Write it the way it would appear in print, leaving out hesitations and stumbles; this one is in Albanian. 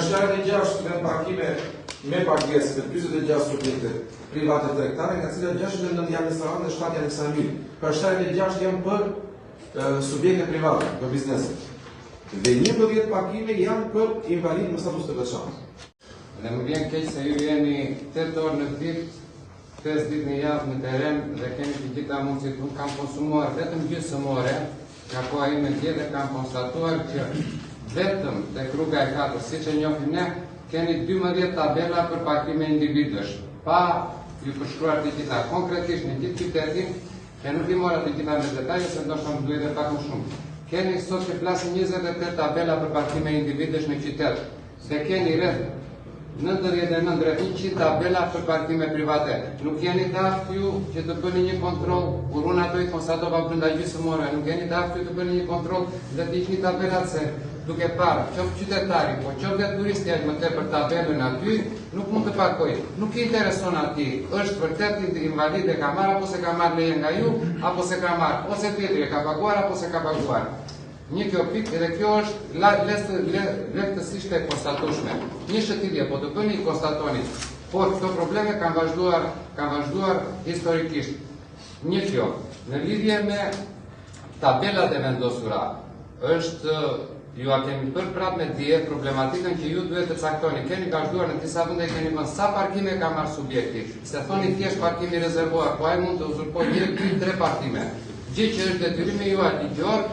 66 me parkime me pagesë me 46 subjekte private tregtare, nga cilat 69 janë restorante dhe 7 janë eksamin. Për 76 janë për subjekte private, për bizneset. Dhe 11 parkime janë për invalid me status të veçantë. Dhe më vjen keq se ju jeni 8 orë në ditë, 5 ditë në javë në teren dhe keni të gjitha mundësit. Unë kam konsumuar vetëm gjysmore, nga koha ime dhe kam konstatuar që vetëm tek rruga e 4, siç e njohim ne, keni 12 tabela për parkime individësh, pa ju përshkruar të gjitha konkretisht në gjithë qytetin, e nuk i mora të gjitha me detaje, se ndoshta më duhet edhe pak më shumë. Keni sot që flasin 28 tabela për parkime individësh në qytet, dhe keni rreth 99 tabela për parkime private. Nuk jeni të aftë ju që të bëni një kontrol, kur unë ato i konstatova brenda gjysmore, nuk jeni të aftë ju të bëni një kontrol dhe të ishni tabelat se duke parë, qoftë qytetari, po qoftë dhe turisti aq më tepër tabelën aty, nuk mund të pakoj. Nuk i intereson atij, është vërtet invalid e ka marrë apo se ka marrë leje nga ju, apo se ka marrë, ose tjetri e ka paguar apo se ka paguar. Një kjo pikë dhe kjo është lehtësisht e konstatueshme. Një shëtitje, po të bëni konstatoni, por këto probleme kanë vazhduar historikisht. Një kjo, në lidhje me tabelat e vendosura, është ju a kemi bërë prapë me dje problematikën që ju duhet të caktoni. Keni vazhduar në disa vende keni thënë sa parkime ka marrë subjekti. Se thoni thjesht parkimi rezervuar, po ai mund të uzurpojë 1, 2, 3 parkime. Gjë që është detyrimi juaj ligjor